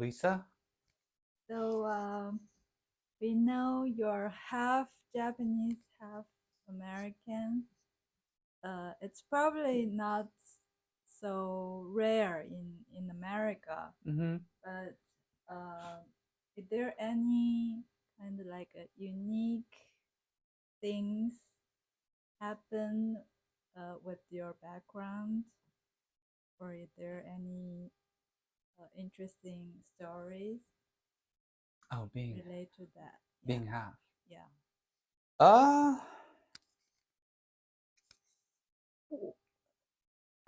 Lisa? So we know you're half Japanese, half American. It's probably not so rare in America, Mm-hmm. but uh, is there any kind of like a unique things happen with your background, or is there any interesting stories Oh, related to that? Yeah, being half. yeah. Uh,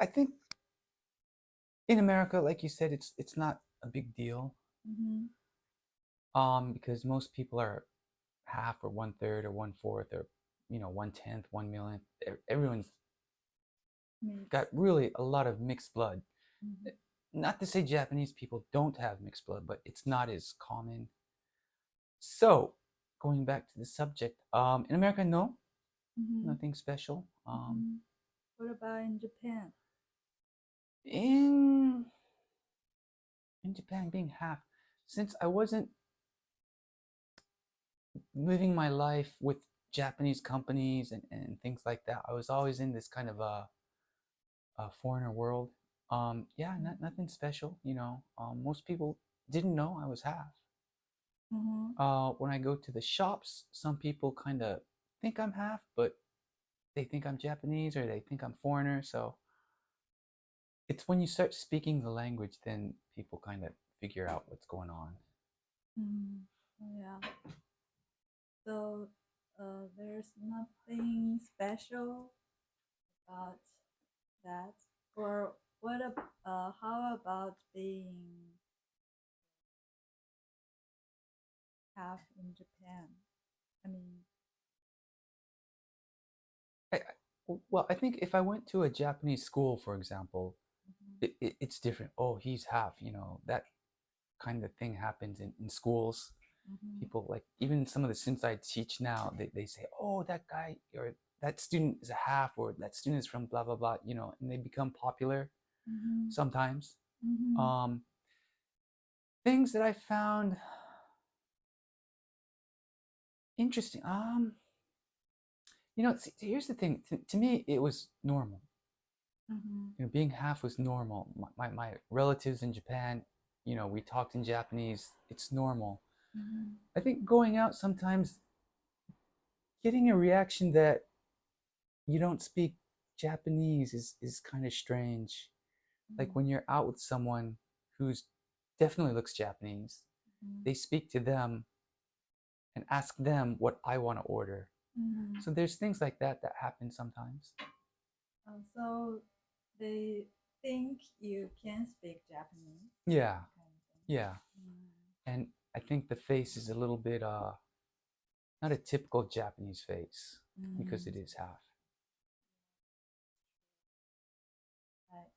I think in America, like you said, it's not a big deal. Mm-hmm. Because most people are half or one third or one fourth or 1/10, 1 millionth. Everyone's got Mix. really a lot of mixed blood. Mm-hmm. Not to say Japanese people don't have mixed blood, but it's not as common. So, going back to the subject, in America, no, Mm-hmm. nothing special. Mm-hmm. What about in Japan? In in Japan, being half, since I wasn't living my life with Japanese companies and things like that, I was always in this kind of a foreigner world. Yeah, nothing special. Most people didn't know I was half. Mm-hmm. When I go to the shops, some people kind of think I'm half, but they think I'm Japanese or they think I'm foreigner. So it's when you start speaking the language, then people kind of figure out what's going on. Mm-hmm. Yeah. So there's nothing special about that. Or how about being half in Japan? I mean, Well, I think if I went to a Japanese school, for example, mm-hmm. it's different. Oh, he's half. That kind of thing happens in schools. Mm-hmm. People like even some of the students I teach now, they say, oh, that guy or that student is a half, or that student is from blah blah blah, and they become popular Mm-hmm. sometimes. Mm-hmm. Um, Things that I found interesting. See, here's the thing. To me, it was normal. Mm-hmm. Being half was normal. My relatives in Japan, we talked in Japanese. It's normal. Mm-hmm. I think going out sometimes, getting a reaction that you don't speak Japanese is kind of strange. Like when you're out with someone who's definitely looks Japanese, Mm-hmm. they speak to them and ask them what I want to order. Mm-hmm. So there's things like that happen sometimes. So they think you can speak Japanese, Yeah, kind of thing. yeah. And I think the face is a little bit not a typical Japanese face because Mm-hmm. it is half. Right.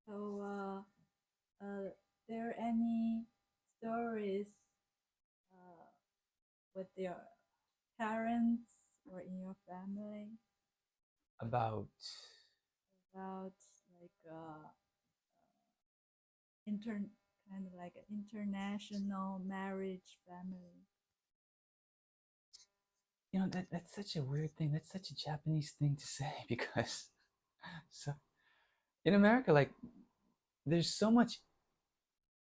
So, there any stories uh, with your parents or in your family About about like inter kind of like an international marriage family? that's such a weird thing. That's such a Japanese thing to say because so in America, like there's so much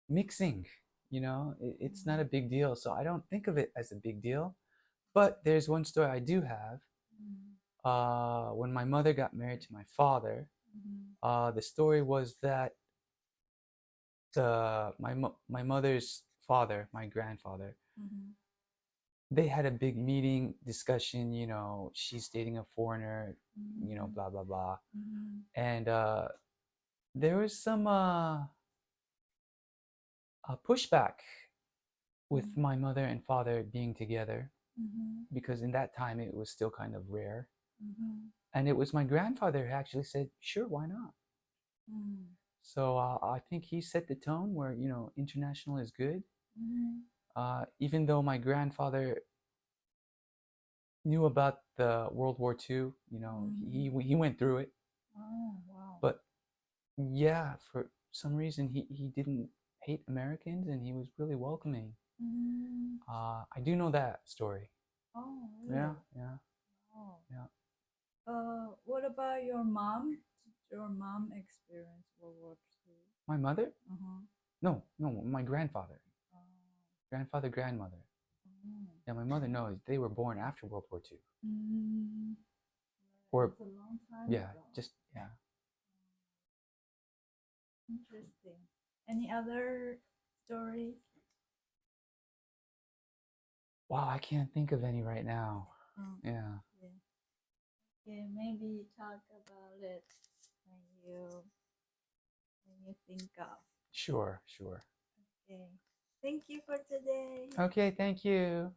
mixing. It's not a Mm-hmm. big deal, so I don't think of it as a big deal. But there's one story I do have. Mm-hmm. When my mother got married to my father, Mm-hmm. the story was that my mother's father, my grandfather, Mm-hmm. they had a big meeting discussion. She's dating a foreigner, Mm-hmm. blah blah blah, Mm-hmm. and there was some pushback with my mother and father being together Mm-hmm. because in that time it was still kind of rare. Mm-hmm. And it was my grandfather who actually said, "Sure, why not?" Mm-hmm. So I think he set the tone where international is good. Mm-hmm. Even though my grandfather knew about the World War II, Mm-hmm. he went through it, Oh, wow. but yeah, for some reason he didn't hate Americans, and he was really welcoming. Mm. I do know that story. Oh, really? Yeah, yeah, Oh. yeah. What about your mom? Did your mom experience World War II? My mother? Uh-huh. No, no, my grandfather. Oh. Grandfather, grandmother. Oh. Yeah, my mother knows they were born after World War II. Mm. Or It's a long time yeah, ago. just yeah. Interesting. Any other stories? Wow, I can't think of any right now. Oh, Yeah. yeah. Okay, maybe talk about it when you think of. Sure, sure. Okay. Thank you for today. Okay, thank you.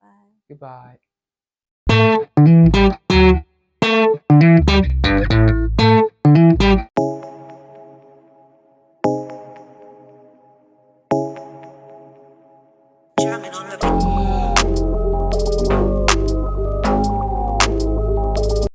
Bye. Goodbye. Jamming on the beat.